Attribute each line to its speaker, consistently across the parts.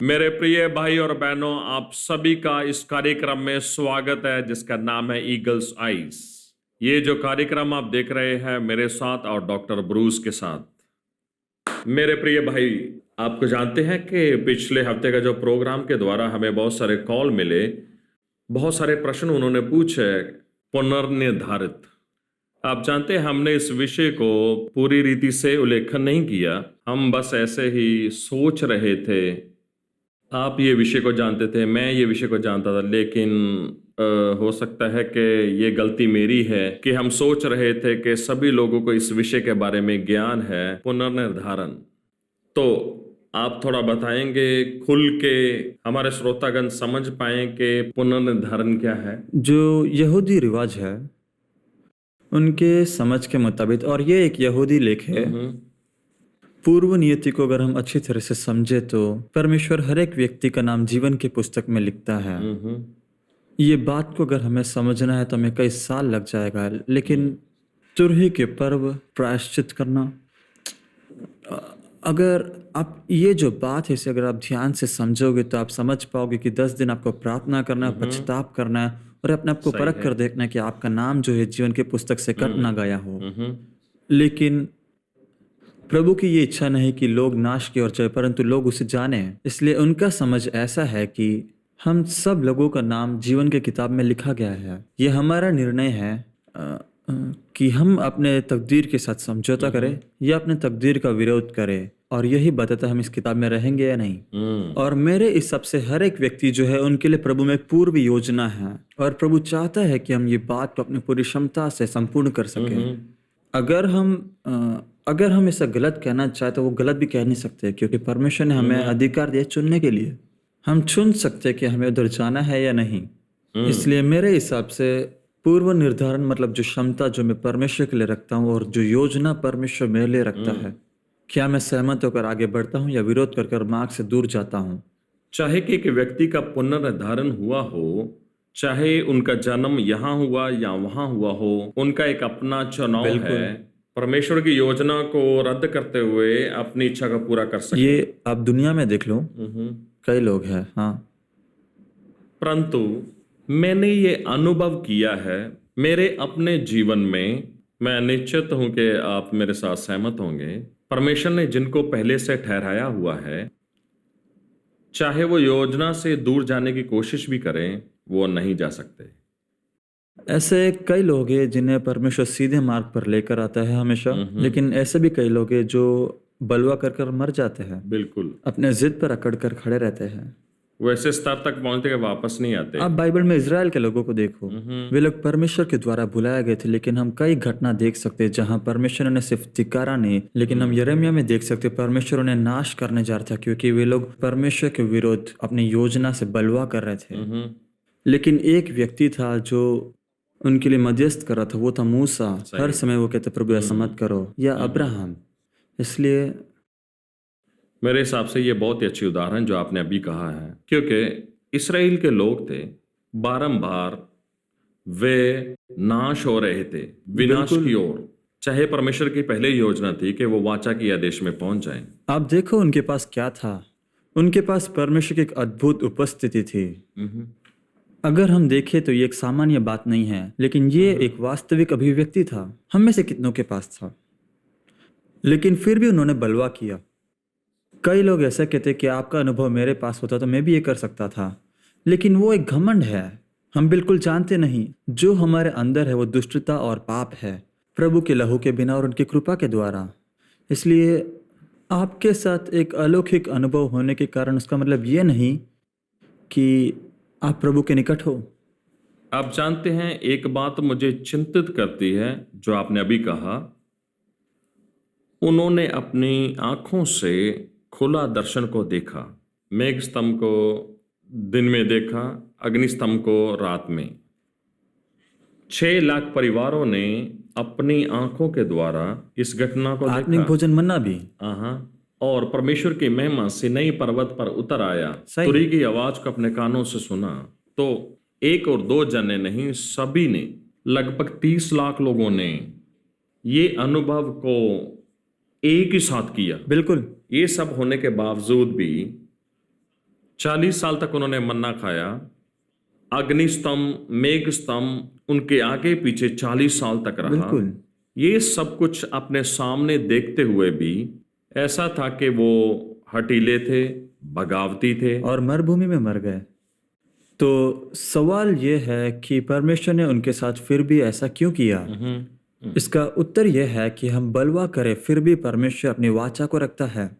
Speaker 1: मेरे प्रिय भाई और बहनों, आप सभी का इस कार्यक्रम में स्वागत है जिसका नाम है ईगल्स आइज। ये जो कार्यक्रम आप देख रहे हैं मेरे साथ और डॉक्टर ब्रूस के साथ। मेरे प्रिय भाई, आपको जानते हैं कि पिछले हफ्ते का जो प्रोग्राम के द्वारा हमें बहुत सारे कॉल मिले, बहुत सारे प्रश्न उन्होंने पूछे पुनर्निर्धारित। आप जानते हैं हमने इस विषय को पूरी रीति से उल्लेखन नहीं किया, हम बस ऐसे ही सोच रहे थे। आप ये विषय को जानते थे, मैं ये विषय को जानता था, लेकिन हो सकता है कि ये गलती मेरी है कि हम सोच रहे थे कि सभी लोगों को इस विषय के बारे में ज्ञान है, पुनर्निर्धारण। तो आप थोड़ा बताएंगे खुल के, हमारे श्रोतागण समझ पाए कि पुनर्निर्धारण क्या है।
Speaker 2: जो यहूदी रिवाज है उनके समझ के मुताबिक, और ये एक यहूदी लेख है, पूर्व नियति को अगर हम अच्छी तरह से समझे तो परमेश्वर हर एक व्यक्ति का नाम जीवन की पुस्तक में लिखता है। ये बात को अगर हमें समझना है तो हमें कई साल लग जाएगा, लेकिन तुरही के पर्व, प्रायश्चित करना, अगर आप ये जो बात है इसे अगर आप ध्यान से समझोगे तो आप समझ पाओगे कि 10 दिन आपको प्रार्थना करना है, पश्चाताप करना है और अपने आप को
Speaker 1: सही
Speaker 2: परख
Speaker 1: है।
Speaker 2: कर देखना है कि आपका नाम जो है जीवन की पुस्तक से कट ना गया हो। लेकिन प्रभु की ये इच्छा नहीं कि लोग नाश की ओर जाए, परंतु लोग उसे जाने। इसलिए उनका समझ ऐसा है कि हम सब लोगों का नाम जीवन के किताब में लिखा गया है। ये हमारा निर्णय है कि हम अपने तकदीर के साथ समझौता करें या अपने तकदीर का विरोध करें, और यही बताता है हम इस किताब में रहेंगे या नहीं। और मेरे हिसाब से हर एक व्यक्ति जो है उनके लिए प्रभु में एक पूर्व योजना है, और प्रभु चाहता है कि हम ये बात को अपनी पूरी क्षमता से संपूर्ण कर सकें। अगर हम ऐसा गलत कहना चाहे तो वो गलत भी कह नहीं सकते, क्योंकि परमेश्वर ने हमें अधिकार दिया चुनने के लिए। हम चुन सकते हैं कि हमें उधर जाना है या नहीं। इसलिए मेरे हिसाब से पूर्व निर्धारण मतलब जो क्षमता जो मैं परमेश्वर के लिए रखता हूँ और जो योजना परमेश्वर मेरे लिए रखता है, क्या मैं सहमत होकर आगे बढ़ता हूँ या विरोध कर मार्ग से दूर जाता हूँ।
Speaker 1: चाहे कि एक व्यक्ति का पुनर्निर्धारण हुआ हो, चाहे उनका जन्म यहाँ हुआ या वहां हुआ हो, उनका एक अपना चुनाव
Speaker 2: बिल्कुल।
Speaker 1: है परमेश्वर की योजना को रद्द करते हुए अपनी इच्छा को पूरा कर सके।
Speaker 2: ये आप दुनिया में देख लो, कई लोग हैं। हाँ,
Speaker 1: परंतु मैंने ये अनुभव किया है मेरे अपने जीवन में, मैं निश्चित हूं कि आप मेरे साथ सहमत होंगे। परमेश्वर ने जिनको पहले से ठहराया हुआ है, चाहे वो योजना से दूर जाने की कोशिश भी करें, वो नहीं जा सकते।
Speaker 2: ऐसे कई लोग हैं जिन्हें परमेश्वर सीधे मार्ग पर लेकर आता है हमेशा, लेकिन ऐसे भी कई लोग हैं जो बलवा कर मर जाते हैं,
Speaker 1: बिल्कुल,
Speaker 2: अपने जिद पर अकड़ कर खड़े रहते हैं।
Speaker 1: वैसे स्तर तक पहुंचते के वापस नहीं आते।
Speaker 2: आप बाइबल में इजराइल के लोगों को देखो, वे लोग परमेश्वर के द्वारा बुलाए गए थे, लेकिन हम कई घटना देख सकते हैं जहां परमेश्वर ने सिर्फ धिक्कारा नहीं, लेकिन हम यिर्मयाह में देख सकते परमेश्वर उन्हें नाश करने जा रहा था, क्योंकि वे लोग परमेश्वर के विरोध अपनी योजना से बलवा कर रहे थे। लेकिन एक व्यक्ति था जो उनके लिए मध्यस्थ कर रहा था, वो था मूसा। हर समय वो कहते प्रभु ऐसा मत करो, या अब्राहम। इसलिए
Speaker 1: मेरे हिसाब से ये बहुत ही अच्छी उदाहरण जो आपने अभी कहा है, क्योंकि इस्राएल के लोग थे, बारंबार वे नाश हो रहे थे, विनाश की ओर। चाहे परमेश्वर की पहले ही योजना थी कि वो वाचा की आदेश में पहुंच जाएं।
Speaker 2: आप देखो उनके पास क्या था। उनके पास परमेश्वर की एक अद्भुत उपस्थिति थी। अगर हम देखें तो ये एक सामान्य बात नहीं है, लेकिन ये एक वास्तविक अभिव्यक्ति था। हम में से कितनों के पास था, लेकिन फिर भी उन्होंने बलवा किया। कई लोग ऐसा कहते कि आपका अनुभव मेरे पास होता तो मैं भी ये कर सकता था, लेकिन वो एक घमंड है। हम बिल्कुल जानते नहीं जो हमारे अंदर है वो दुष्टता और पाप है, प्रभु के लहू के बिना और उनकी कृपा के द्वारा। इसलिए आपके साथ एक अलौकिक अनुभव होने के कारण उसका मतलब ये नहीं कि आप प्रभु के निकट हो।
Speaker 1: आप जानते हैं, एक बात मुझे चिंतित करती है जो आपने अभी कहा। उन्होंने अपनी आंखों से खुला दर्शन को देखा, मेघ स्तंभ को दिन में देखा, अग्नि स्तंभ को रात में। 6 लाख परिवारों ने अपनी आंखों के द्वारा इस घटना को
Speaker 2: आत्मिक
Speaker 1: देखा।
Speaker 2: भोजन मन्ना भी।
Speaker 1: और परमेश्वर की महिमा सिनाई पर्वत पर उतर आया, तुरही की आवाज को अपने कानों से सुना। तो एक और दो जने नहीं, सभी ने, लगभग 30 लाख लोगों ने ये अनुभव को एक ही साथ किया।
Speaker 2: बिल्कुल।
Speaker 1: ये सब होने के बावजूद भी 40 साल तक उन्होंने मन्ना खाया, अग्निस्तंभ, मेघ स्तंभ उनके आगे पीछे 40 साल तक रहा।
Speaker 2: बिल्कुल।
Speaker 1: ये सब कुछ अपने सामने देखते हुए भी ऐसा था कि वो हठीले थे, बगावती थे।
Speaker 2: और मरुभूमि में मर गए। तो सवाल ये है कि परमेश्वर ने उनके साथ फिर भी ऐसा क्यों किया? इसका उत्तर यह है कि हम बलवा करें फिर भी परमेश्वर अपनी वाचा को रखता है।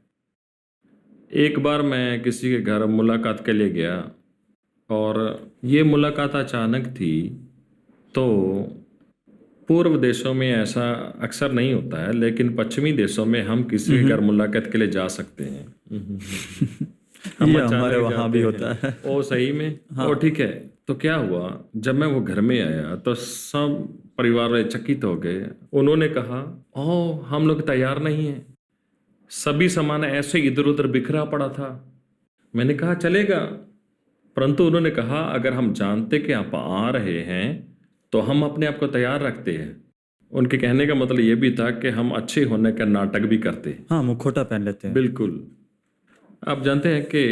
Speaker 1: एक बार मैं किसी के घर मुलाकात के लिए गया और ये मुलाकात अचानक थी। तो पूर्व देशों में ऐसा अक्सर नहीं होता है, लेकिन पश्चिमी देशों में हम किसी के घर मुलाकात के लिए जा सकते हैं। हम
Speaker 2: ये
Speaker 1: अचानक
Speaker 2: हमारे वहाँ
Speaker 1: जाते
Speaker 2: भी
Speaker 1: हैं।
Speaker 2: होता है।
Speaker 1: ओ सही में? ओ ठीक है। तो क्या हुआ, जब मैं वो घर में आया तो सब परिवार वाले चकित हो गए। उन्होंने कहा, ओ हम लोग तैयार नहीं हैं। सभी सामान ऐसे इधर उधर बिखरा पड़ा था। मैंने कहा चलेगा, परंतु उन्होंने कहा अगर हम जानते कि आप आ रहे हैं तो हम अपने आप को तैयार रखते हैं। उनके कहने का मतलब ये भी था कि हम अच्छे होने का नाटक भी करते हैं।
Speaker 2: हाँ, मुखौटा पहन लेते हैं।
Speaker 1: बिल्कुल। आप जानते हैं कि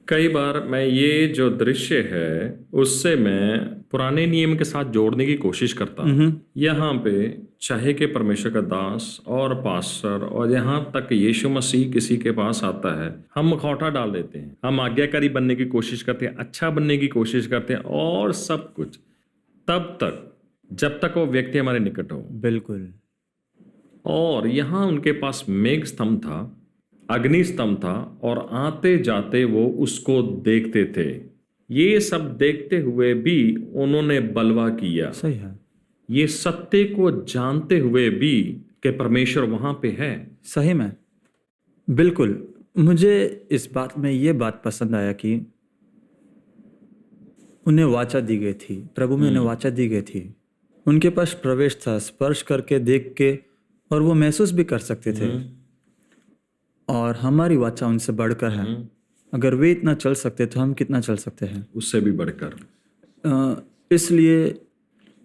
Speaker 1: कई बार मैं ये जो दृश्य है उससे मैं पुराने नियम के साथ जोड़ने की कोशिश करता हूँ। यहाँ पे चाहे कि परमेश्वर का दास और पास्टर और यहाँ तक यीशु मसीह किसी के पास आता है, हम मुखौटा डाल देते हैं, हम आज्ञाकारी बनने की कोशिश करते हैं, अच्छा बनने की कोशिश करते हैं और सब कुछ, तब तक जब तक वो व्यक्ति हमारे निकट हो।
Speaker 2: बिल्कुल।
Speaker 1: और यहाँ उनके पास मेघ स्तंभ था, अग्नि स्तंभ था और आते जाते वो उसको देखते थे। ये सब देखते हुए भी उन्होंने बलवा किया।
Speaker 2: सही है।
Speaker 1: ये सत्य को जानते हुए भी कि परमेश्वर वहां पे है।
Speaker 2: सही में। बिल्कुल। मुझे इस बात में ये बात पसंद आया कि उन्हें वाचा दी गई थी, प्रभु में उन्हें वाचा दी गई थी। उनके पास प्रवेश था, स्पर्श करके, देख के, और वो महसूस भी कर सकते थे। और हमारी वाचा उनसे बढ़कर है। अगर वे इतना चल सकते तो हम कितना चल सकते हैं?
Speaker 1: उससे भी बढ़कर।
Speaker 2: इसलिए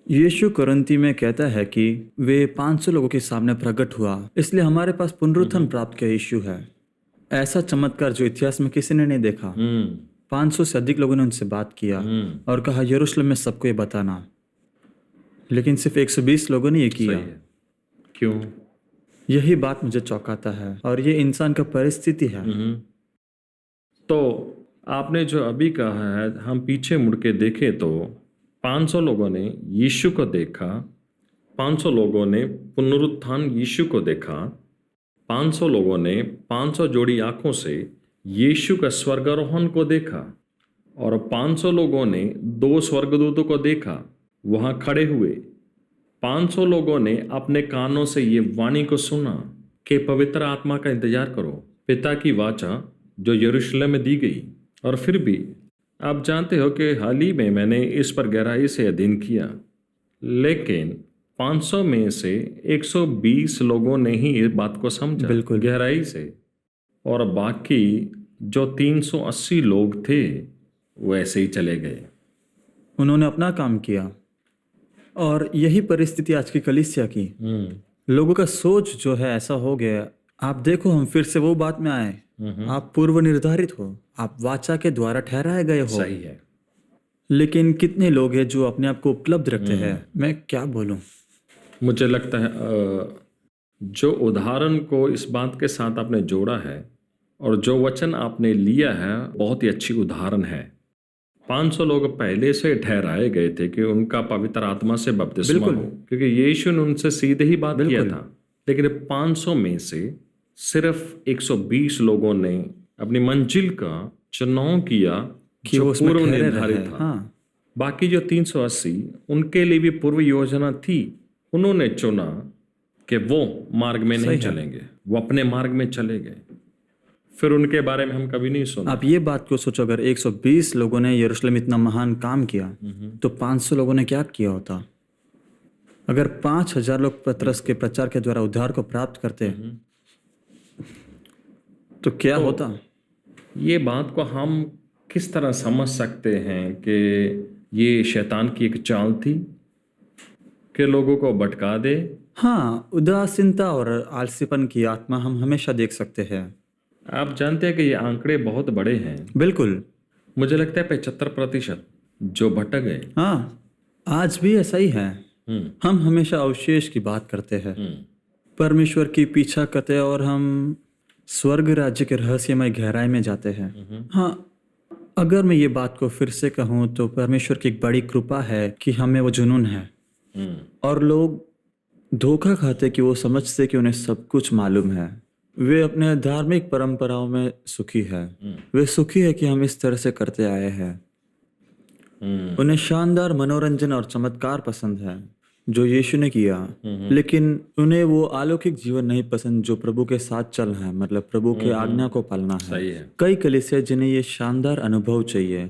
Speaker 2: यीशु कुरिन्थी में कहता है कि वे 500 लोगों के सामने प्रकट हुआ, इसलिए हमारे पास पुनरुत्थान प्राप्त किया यीशु है। ऐसा चमत्कार जो इतिहास में किसी ने नहीं देखा। 500 से अधिक लोगों ने उनसे बात किया और कहा यरूशलेम में सबको ये बताना, लेकिन सिर्फ 120 लोगों ने ये किया।
Speaker 1: क्यों?
Speaker 2: यही बात मुझे चौंकाता है, और ये इंसान का परिस्थिति है।
Speaker 1: तो आपने जो अभी कहा है, हम पीछे मुड़ के देखें तो 500 लोगों ने यीशु को देखा, 500 लोगों ने पुनरुत्थान यीशु को देखा, 500 लोगों ने 500 जोड़ी आंखों से यीशु का स्वर्गारोहण को देखा, और 500 लोगों ने 2 स्वर्गदूतों को देखा वहां खड़े हुए। 500 लोगों ने अपने कानों से ये वाणी को सुना कि पवित्र आत्मा का इंतजार करो, पिता की वाचा जो यरूशलेम में दी गई। और फिर भी आप जानते हो कि हाल ही में मैंने इस पर गहराई से अध्ययन किया, लेकिन 500 में से 120 लोगों ने ही इस बात को समझा
Speaker 2: बिल्कुल
Speaker 1: गहराई से, और बाकी जो 380 लोग थे वो ऐसे ही चले गए।
Speaker 2: उन्होंने अपना काम किया। और यही परिस्थिति आज की कलीसिया की। लोगों का सोच जो है ऐसा हो गया। आप देखो, हम फिर से वो बात में आए। आप पूर्व निर्धारित हो, आप वाचा के द्वारा ठहराए गए हो।
Speaker 1: सही है।
Speaker 2: लेकिन कितने लोग हैं जो अपने आप को उपलब्ध रखते हैं? मैं क्या बोलूं?
Speaker 1: मुझे लगता है जो उदाहरण को इस बात के साथ आपने जोड़ा है और जो वचन आपने लिया है, बहुत ही अच्छी उदाहरण है। 500 लोग पहले से ठहराए गए थे कि उनका पवित्र आत्मा से बपतिस्मा हो, क्योंकि यीशु ने उनसे सीधे ही बात किया था। लेकिन 500 में से सिर्फ 120 लोगों ने अपनी मंजिल का चुनाव किया
Speaker 2: कि
Speaker 1: जो
Speaker 2: वो उसमें
Speaker 1: पूर्व
Speaker 2: ठहरे
Speaker 1: निर्धारित
Speaker 2: रहे।
Speaker 1: था।
Speaker 2: हाँ।
Speaker 1: बाकी जो 380 उनके लिए भी पूर्व योजना थी। उन्होंने चुना कि वो मार्ग में नहीं चलेंगे, वो अपने मार्ग में चले गए। फिर उनके बारे में हम कभी नहीं सुना।
Speaker 2: आप ये बात को सोचो, अगर 120 लोगों ने यरूशलेम इतना महान काम किया तो 500 लोगों ने क्या किया होता? अगर 5000 लोग पतरस के प्रचार के द्वारा उद्धार को प्राप्त करते तो क्या होता?
Speaker 1: ये बात को हम किस तरह समझ सकते हैं कि ये शैतान की एक चाल थी कि लोगों को भटका दे।
Speaker 2: हाँ, उदासीनता और आलसीपन की आत्मा हम हमेशा देख सकते हैं।
Speaker 1: आप जानते हैं कि ये आंकड़े बहुत बड़े हैं।
Speaker 2: बिल्कुल।
Speaker 1: मुझे लगता है 75% जो भटक गए।
Speaker 2: हाँ, आज भी ऐसा ही है।
Speaker 1: हम्म
Speaker 2: हम हमेशा अवशेष की बात करते हैं,
Speaker 1: हम्म
Speaker 2: परमेश्वर की पीछा करते हैं और हम स्वर्ग राज्य के रहस्यमय गहराई में जाते हैं। हाँ, अगर मैं ये बात को फिर से कहूँ तो परमेश्वर की एक बड़ी कृपा है कि हमें वो जुनून है।
Speaker 1: हम्म
Speaker 2: और लोग धोखा खाते कि वो समझते कि उन्हें सब कुछ मालूम है। वे अपने धार्मिक परंपराओं में सुखी है। वे सुखी है कि हम इस तरह से करते आए हैं।
Speaker 1: हम्म
Speaker 2: उन्हें शानदार मनोरंजन और चमत्कार पसंद है जो यीशु ने किया, लेकिन उन्हें वो अलौकिक जीवन नहीं पसंद जो प्रभु के साथ चल है, मतलब प्रभु के आज्ञा को पालना है।
Speaker 1: सही है।
Speaker 2: कई कलीसिया जिन्हें ये शानदार अनुभव चाहिए,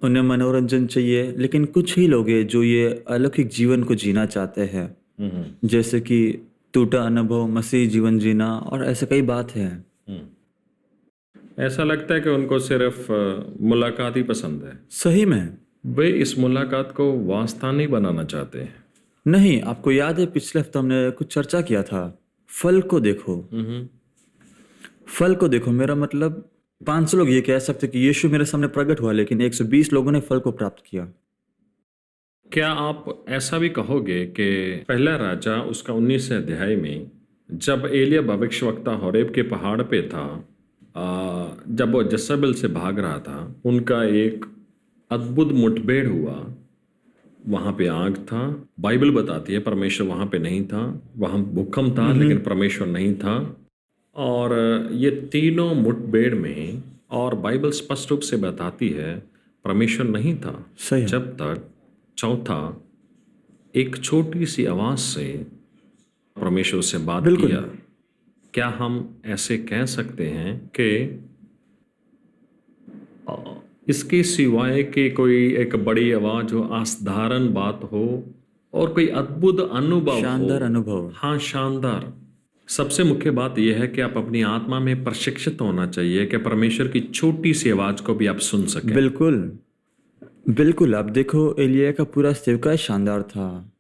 Speaker 2: उन्हें मनोरंजन चाहिए, लेकिन कुछ ही लोग हैं जो ये अलौकिक जीवन को जीना चाहते हैं, जैसे कि टूटा अनुभव, मसीह जीवन जीना और ऐसे कई बात है।
Speaker 1: ऐसा लगता है कि उनको सिर्फ मुलाकात ही पसंद है।
Speaker 2: सही में
Speaker 1: वे इस मुलाकात को वास्ता नहीं बनाना चाहते हैं।
Speaker 2: नहीं। आपको याद है पिछले हफ्ते हमने कुछ चर्चा किया था, फल को देखो। फल को देखो, मेरा मतलब 500 लोग ये कह सकते कि यीशु मेरे सामने प्रकट हुआ, लेकिन 120 लोगों ने फल को प्राप्त किया।
Speaker 1: क्या आप ऐसा भी कहोगे कि पहला राजा उसका 19 अध्याय में जब एलिया भविष्यवक्ता होरेब के पहाड़ पे था, जब वो जसबेल से भाग रहा था, उनका एक अद्भुत मुठभेड़ हुआ। वहाँ पे आग था। बाइबल बताती है परमेश्वर वहाँ पे नहीं था। वहाँ भूकंप था लेकिन परमेश्वर नहीं था। और ये तीनों मुठभेड़ में, और बाइबल स्पष्ट रूप से बताती है परमेश्वर नहीं था
Speaker 2: सही है।
Speaker 1: जब तक चौथा एक छोटी सी आवाज से परमेश्वर से बात
Speaker 2: बिल्कुल।
Speaker 1: किया। क्या हम ऐसे कह सकते हैं कि इसके सिवाय कि कोई एक बड़ी आवाज हो, असाधारण बात हो और कोई अद्भुत अनुभव
Speaker 2: शानदार
Speaker 1: हो?
Speaker 2: अनुभव।
Speaker 1: हाँ, शानदार। सबसे मुख्य बात यह है कि आप अपनी आत्मा में प्रशिक्षित होना चाहिए कि परमेश्वर की छोटी सी आवाज को भी आप सुन सकें।
Speaker 2: बिल्कुल बिल्कुल। आप देखो, एलिया का पूरा सेवकाई शानदार था,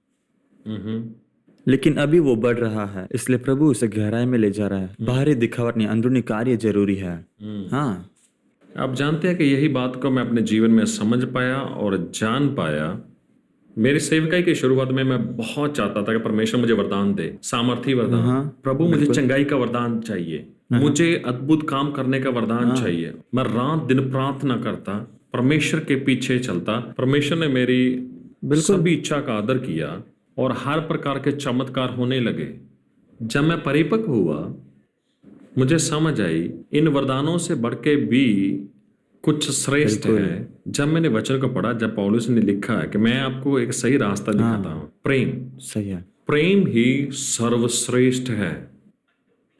Speaker 2: लेकिन अभी वो बढ़ रहा है, इसलिए प्रभु उसे गहराई में ले जा रहा है। बाहरी दिखावट नहीं, अंदरूनी कार्य जरूरी है। हाँ,
Speaker 1: आप जानते हैं कि यही बात को मैं अपने जीवन में समझ पाया और जान पाया। मेरी सेवकाई की शुरुआत में मैं बहुत चाहता था कि परमेश्वर मुझे वरदान दे, सामर्थी वरदान। प्रभु मुझे चंगाई का वरदान चाहिए, मुझे अद्भुत काम करने का वरदान चाहिए। मैं रात दिन प्रार्थना करता, परमेश्वर के पीछे चलता। परमेश्वर ने मेरी सभी इच्छा का आदर किया और हर प्रकार के चमत्कार होने लगे। जब मैं परिपक्व हुआ, मुझे समझ आई इन वरदानों से बढ़ के भी कुछ श्रेष्ठ है। जब मैंने वचन को पढ़ा, जब पौलुस ने लिखा है कि मैं आपको एक सही रास्ता दिखाता हूँ, प्रेम।
Speaker 2: सही है।
Speaker 1: प्रेम ही सर्वश्रेष्ठ है,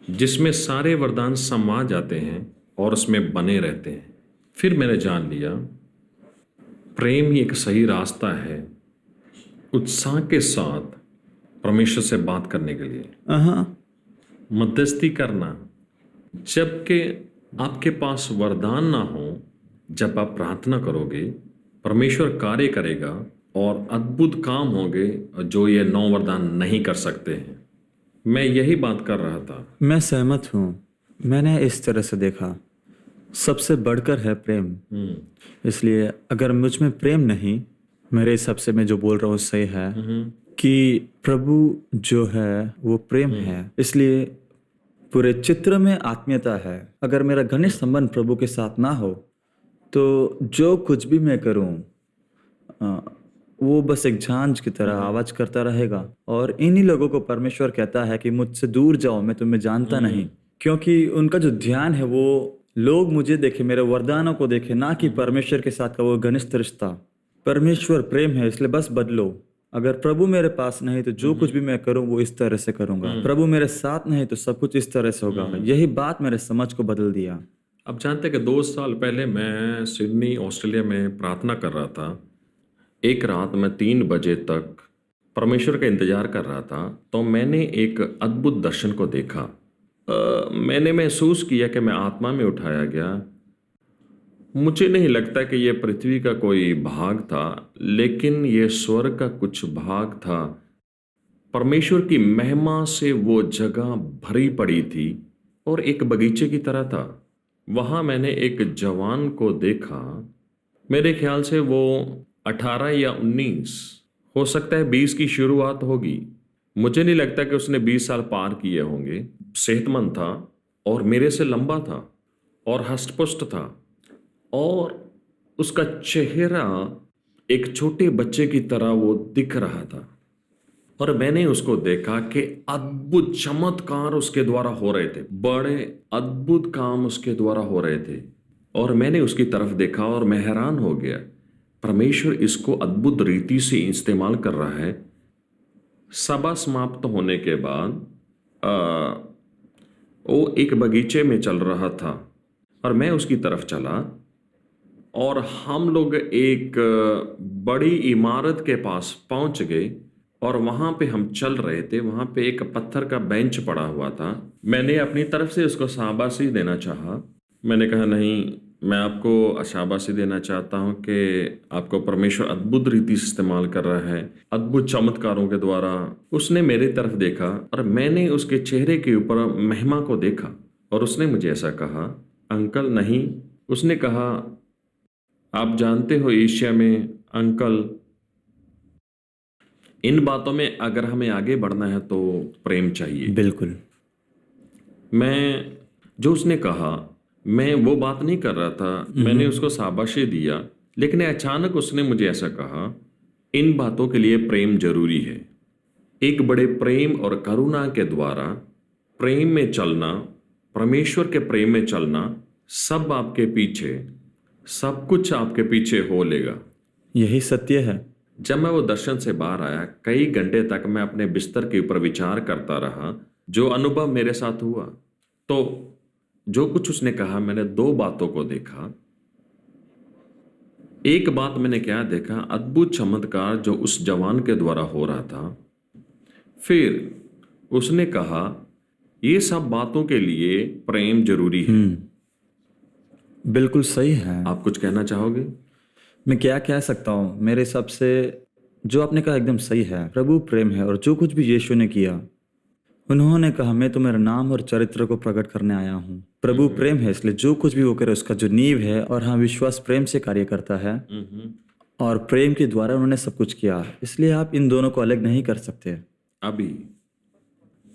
Speaker 1: जिसमें सारे वरदान समा जाते हैं और उसमें बने रहते हैं। फिर मैंने जान लिया प्रेम ही एक सही रास्ता है उत्साह के साथ परमेश्वर से बात करने के लिए, मध्यस्थी करना। जबकि आपके पास वरदान ना हो, जब आप प्रार्थना करोगे, परमेश्वर कार्य करेगा और अद्भुत काम होंगे जो ये 9 वरदान नहीं कर सकते हैं। मैं यही बात कर रहा था।
Speaker 2: मैं सहमत हूँ। मैंने इस तरह से देखा, सबसे बढ़कर है प्रेम। इसलिए अगर मुझ में प्रेम नहीं, मेरे हिसाब से मैं जो बोल रहा हूँ सही है कि प्रभु जो है वो प्रेम है, इसलिए पूरे चित्र में आत्मीयता है। अगर मेरा घनिष्ठ संबंध प्रभु के साथ ना हो तो जो कुछ भी मैं करूं वो बस एक झांझ की तरह आवाज करता रहेगा। और इन्हीं लोगों को परमेश्वर कहता है कि मुझसे दूर जाओ, मैं तुम्हें जानता नहीं, क्योंकि उनका जो ध्यान है वो लोग मुझे देखे, मेरे वरदानों को देखे, ना कि परमेश्वर के साथ का वो घनिष्ठ रिश्ता। परमेश्वर प्रेम है, इसलिए बस बदलो। अगर प्रभु मेरे पास नहीं तो जो कुछ भी मैं करूं वो इस तरह से करूंगा। प्रभु मेरे साथ नहीं तो सब कुछ इस तरह से होगा। यही बात मेरे समझ को बदल दिया।
Speaker 1: अब जानते हैं कि 2 साल पहले मैं सिडनी ऑस्ट्रेलिया में प्रार्थना कर रहा था। एक रात मैं 3 बजे तक परमेश्वर का इंतजार कर रहा था, तो मैंने एक अद्भुत दर्शन को देखा। मैंने महसूस किया कि मैं आत्मा में उठाया गया। मुझे नहीं लगता कि यह पृथ्वी का कोई भाग था, लेकिन यह स्वर्ग का कुछ भाग था। परमेश्वर की महिमा से वो जगह भरी पड़ी थी और एक बगीचे की तरह था। वहाँ मैंने एक जवान को देखा, मेरे ख्याल से वो 18 या 19, हो सकता है 20 की शुरुआत होगी। मुझे नहीं लगता कि उसने 20 साल पार किए होंगे। सेहतमंद था और मेरे से लंबा था और हष्ट-पुष्ट था और उसका चेहरा एक छोटे बच्चे की तरह वो दिख रहा था। और मैंने उसको देखा कि अद्भुत चमत्कार उसके द्वारा हो रहे थे, बड़े अद्भुत काम उसके द्वारा हो रहे थे। और मैंने उसकी तरफ देखा और मैं हैरान हो गया, परमेश्वर इसको अद्भुत रीति से इस्तेमाल कर रहा है। सभा समाप्त होने के बाद वो एक बगीचे में चल रहा था और मैं उसकी तरफ चला और हम लोग एक बड़ी इमारत के पास पहुंच गए और वहां पे हम चल रहे थे। वहां पे एक पत्थर का बेंच पड़ा हुआ था। मैंने अपनी तरफ से उसको शाबाशी देना चाहा। मैंने कहा, नहीं, मैं आपको शाबाशी देना चाहता हूं कि आपको परमेश्वर अद्भुत रीति से इस्तेमाल कर रहा है, अद्भुत चमत्कारों के द्वारा। उसने मेरी तरफ देखा और मैंने उसके चेहरे के ऊपर महिमा को देखा और उसने मुझे ऐसा कहा, अंकल नहीं। उसने कहा, आप जानते हो एशिया में अंकल, इन बातों में अगर हमें आगे बढ़ना है तो प्रेम चाहिए।
Speaker 2: बिल्कुल।
Speaker 1: मैं जो उसने कहा, मैं वो बात नहीं कर रहा था। मैंने उसको शाबाशी दिया, लेकिन अचानक उसने मुझे ऐसा कहा, इन बातों के लिए प्रेम जरूरी है। एक बड़े प्रेम और करुणा के द्वारा प्रेम में चलना, परमेश्वर के प्रेम में चलना, सब आपके पीछे, सब कुछ आपके पीछे हो लेगा।
Speaker 2: यही सत्य है।
Speaker 1: जब मैं वो दर्शन से बाहर आया, कई घंटे तक मैं अपने बिस्तर के ऊपर विचार करता रहा, जो अनुभव मेरे साथ हुआ। तो जो कुछ उसने कहा, मैंने दो बातों को देखा। एक बात मैंने क्या देखा, अद्भुत चमत्कार जो उस जवान के द्वारा हो रहा था। फिर उसने कहा, ये सब बातों के लिए प्रेम जरूरी है।
Speaker 2: बिल्कुल सही है।
Speaker 1: आप कुछ कहना चाहोगे?
Speaker 2: मैं क्या कह सकता हूँ, मेरे हिसाब से जो आपने कहा एकदम सही है। प्रभु प्रेम है और जो कुछ भी यीशु ने किया, उन्होंने कहा, मैं तो मेरा नाम और चरित्र को प्रकट करने आया हूँ। प्रभु प्रेम है, इसलिए जो कुछ भी वो करे उसका जो नींव है, और हाँ, विश्वास प्रेम से कार्य करता है और प्रेम के द्वारा उन्होंने सब कुछ किया। इसलिए आप इन दोनों को अलग नहीं कर सकते।
Speaker 1: अभी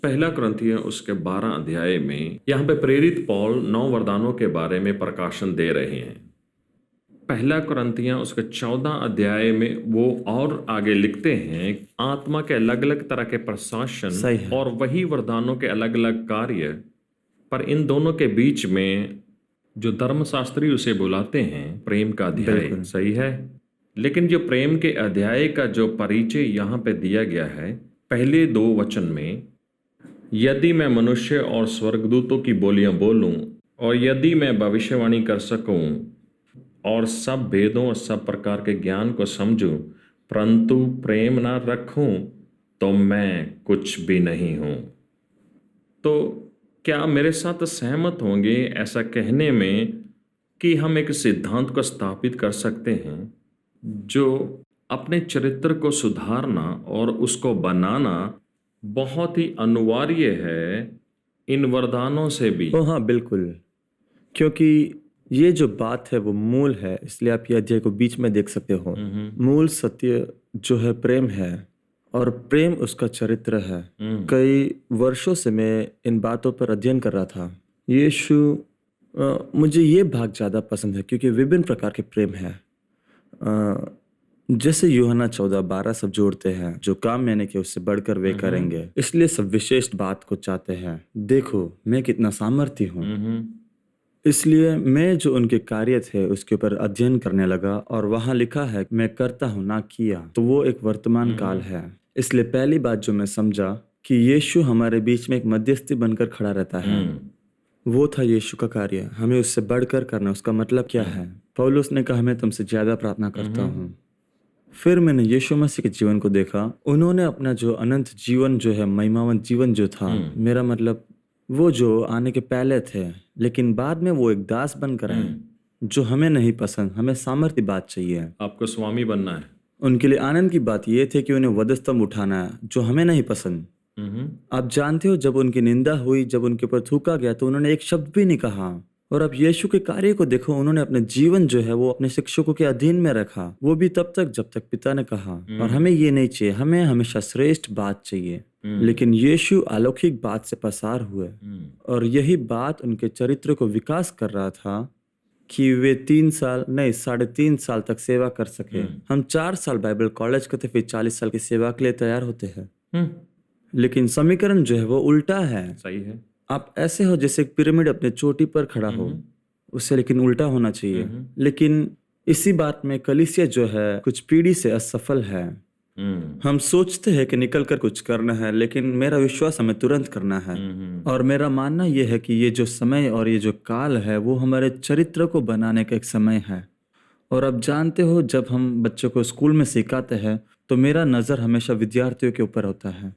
Speaker 1: पहला कुरिन्थियों उसके 12 अध्याय में यहाँ पे प्रेरित पौल 9 वरदानों के बारे में प्रकाशन दे रहे हैं। पहला कुरिन्थियों उसके 14 अध्याय में वो और आगे लिखते हैं, आत्मा के अलग अलग तरह के प्रशासन और वही वरदानों के अलग अलग कार्य, पर इन दोनों के बीच में जो धर्मशास्त्री उसे बुलाते हैं प्रेम का अध्याय। सही है, लेकिन जो प्रेम के अध्याय का जो परिचय यहाँ पे दिया गया है पहले 2 वचन में, यदि मैं मनुष्य और स्वर्गदूतों की बोलियां बोलूं और यदि मैं भविष्यवाणी कर सकूं और सब भेदों और सब प्रकार के ज्ञान को समझूं, परंतु प्रेम ना रखूं तो मैं कुछ भी नहीं हूं। तो क्या मेरे साथ सहमत होंगे ऐसा कहने में कि हम एक सिद्धांत को स्थापित कर सकते हैं, जो अपने चरित्र को सुधारना और उसको बनाना बहुत ही अनिवार्य है इन वरदानों से भी।
Speaker 2: हाँ, बिल्कुल, क्योंकि ये जो बात है वो मूल है। इसलिए आप ये अध्याय को बीच में देख सकते हो। मूल सत्य जो है प्रेम है और प्रेम उसका चरित्र है। कई वर्षों से मैं इन बातों पर अध्ययन कर रहा था। यीशु, मुझे ये भाग ज़्यादा पसंद है क्योंकि विभिन्न प्रकार के प्रेम है। जैसे यूहन्ना 14:12 सब जोड़ते हैं, जो काम मैंने किया उससे बढ़कर वे करेंगे, इसलिए सब विशेष बात को चाहते हैं। देखो मैं कितना सामर्थ्य हूँ। इसलिए मैं जो उनके कार्य थे उसके ऊपर अध्ययन करने लगा और वहाँ लिखा है मैं करता हूँ ना किया, तो वो एक वर्तमान काल है। इसलिए पहली बात जो मैं समझा कि यीशु हमारे बीच में एक मध्यस्थी बनकर खड़ा रहता है। वो था यीशु का कार्य, हमें उससे बढ़कर करना। उसका मतलब क्या है? पौलुस ने कहा मैं तुमसे ज्यादा प्रार्थना करता हूँ। फिर मैंने यीशु मसीह के जीवन को देखा। उन्होंने अपना जो अनंत जीवन जो है, महिमावंत जीवन जो था, मेरा मतलब वो जो आने के पहले थे, लेकिन बाद में वो एक दास बनकर आए, जो हमें नहीं पसंद। हमें सामर्थ्य बात चाहिए,
Speaker 1: आपको स्वामी बनना है।
Speaker 2: उनके लिए आनंद की बात ये थी कि उन्हें वधस्तंभ उठाना है, जो हमें नहीं पसंद। आप जानते हो, जब उनकी निंदा हुई, जब उनके ऊपर थूका गया, तो उन्होंने एक शब्द भी नहीं कहा। और अब यीशु के कार्य को देखो, उन्होंने अपने जीवन जो है वो अपने शिक्षकों के अधीन में रखा, वो भी तब तक जब तक पिता ने कहा। और हमें ये नहीं चाहिए, हमें हमेशा श्रेष्ठ बात चाहिए। लेकिन यीशु अलौकिक बात से पसार हुए, और यही बात उनके चरित्र को विकास कर रहा था कि वे 3.5 साल तक सेवा कर सके। हम 4 साल बाइबल कॉलेज करते, फिर 40 साल की सेवा के लिए तैयार होते हैं। लेकिन समीकरण जो है वो उल्टा है।
Speaker 1: सही है।
Speaker 2: आप ऐसे हो जैसे एक पिरामिड अपने चोटी पर खड़ा हो, उससे लेकिन उल्टा होना चाहिए। लेकिन इसी बात में कलीसिया जो है कुछ पीढ़ी से असफल है। हम सोचते हैं कि निकल कर कुछ करना है, लेकिन मेरा विश्वास हमें तुरंत करना है। और मेरा मानना यह है कि ये जो समय और ये जो काल है वो हमारे चरित्र को बनाने का एक समय है। और अब जानते हो, जब हम बच्चों को स्कूल में सिखाते हैं तो मेरा नज़र हमेशा विद्यार्थियों के ऊपर होता है।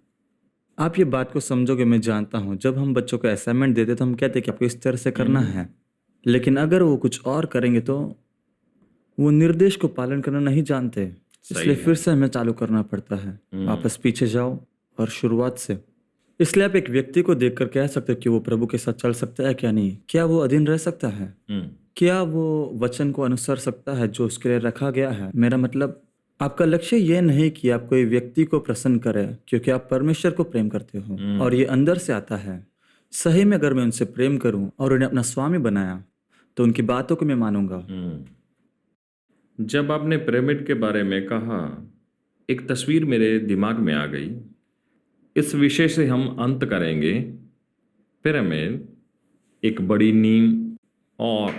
Speaker 2: आप ये बात को समझोगे, मैं जानता हूँ। जब हम बच्चों को असाइनमेंट देते तो हम कहते हैं कि आपको इस तरह से करना है, लेकिन अगर वो कुछ और करेंगे तो वो निर्देश को पालन करना नहीं जानते। इसलिए फिर से हमें चालू करना पड़ता है। वापस पीछे जाओ और शुरुआत से। इसलिए आप एक व्यक्ति को देखकर कह सकते हो कि वो प्रभु के साथ चल सकता है क्या नहीं, क्या वो अधीन रह सकता है, क्या वो वचन को अनुसर सकता है जो उसके लिए रखा गया है। मेरा मतलब, आपका लक्ष्य ये नहीं कि आप कोई व्यक्ति को प्रसन्न करें, क्योंकि आप परमेश्वर को प्रेम करते हो और ये अंदर से आता है। सही में अगर मैं उनसे प्रेम करूं और उन्हें अपना स्वामी बनाया तो उनकी बातों को मैं मानूंगा।
Speaker 1: जब आपने पिरामिड के बारे में कहा, एक तस्वीर मेरे दिमाग में आ गई। इस विषय से हम अंत करेंगे। पिरामिड एक बड़ी नींव और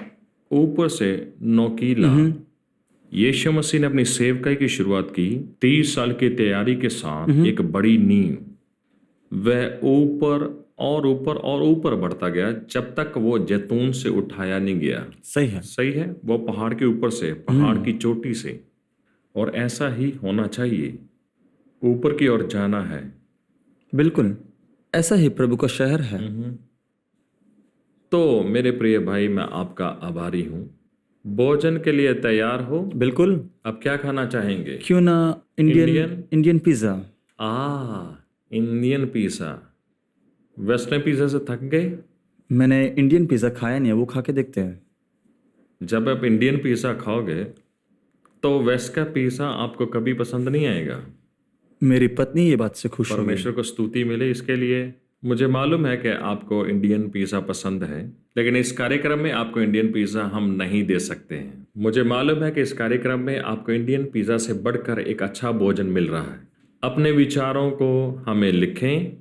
Speaker 1: ऊपर से नोकीला। यीशु मसीह ने अपनी सेवकाई की शुरुआत की 30 साल की तैयारी के साथ एक बड़ी नींव। वह ऊपर और ऊपर और ऊपर बढ़ता गया जब तक वो जैतून से उठाया नहीं गया।
Speaker 2: सही है,
Speaker 1: सही है। वो पहाड़ के ऊपर से, पहाड़ की चोटी से। और ऐसा ही होना चाहिए, ऊपर की ओर जाना है।
Speaker 2: बिल्कुल ऐसा ही प्रभु का शहर है।
Speaker 1: तो मेरे प्रिय भाई, मैं आपका आभारी हूँ। भोजन के लिए तैयार हो?
Speaker 2: बिल्कुल।
Speaker 1: अब क्या खाना चाहेंगे?
Speaker 2: क्यों ना Indian pizza.
Speaker 1: Indian pizza. Western pizza से थक गए?
Speaker 2: मैंने इंडियन पिज्जा खाया नहीं है, वो खा के देखते हैं।
Speaker 1: जब आप इंडियन पिज्जा खाओगे तो वेस्ट का पिज्जा आपको कभी पसंद नहीं आएगा।
Speaker 2: मेरी पत्नी ये बात से खुश होगी।
Speaker 1: परमेश्वर को स्तुति मिले इसके लिए। मुझे मालूम है कि आपको इंडियन पिज्जा पसंद है, लेकिन इस कार्यक्रम में आपको इंडियन पिज्जा हम नहीं दे सकते हैं। मुझे मालूम है कि इस कार्यक्रम में आपको इंडियन पिज्जा से बढ़कर एक अच्छा भोजन मिल रहा है। अपने विचारों को हमें लिखें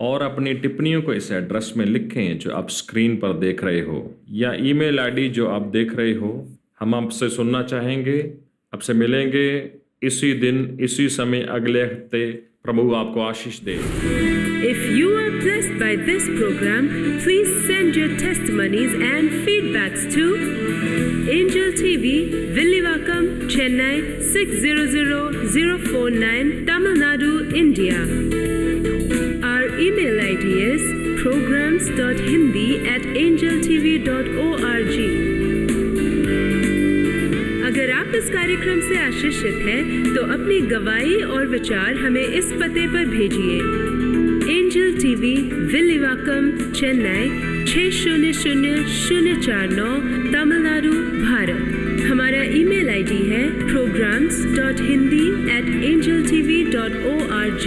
Speaker 1: और अपनी टिप्पणियों को इस एड्रेस में लिखें जो आप स्क्रीन पर देख रहे हो, या ईमेल आईडी जो आप देख रहे हो। हम आपसे सुनना चाहेंगे, आपसे मिलेंगे इसी दिन इसी समय अगले हफ्ते। प्रभु आपको आशीष दे।
Speaker 3: If you are blessed by this program, please send your testimonies and feedbacks to Angel TV, Villivakkam, Chennai 600049, Tamil Nadu, India. Our email ID is programs.hindi@angeltv.org. अगर आप इस कार्यक्रम से आशीषित हैं, तो अपनी गवाही और विचार हमें इस पते पर भेजिए। Angel TV, Villivakkam, Chennai 600049, Tamil Nadu, Bharat. हमारा ईमेल आईडी है programs.hindi@angeltv.org।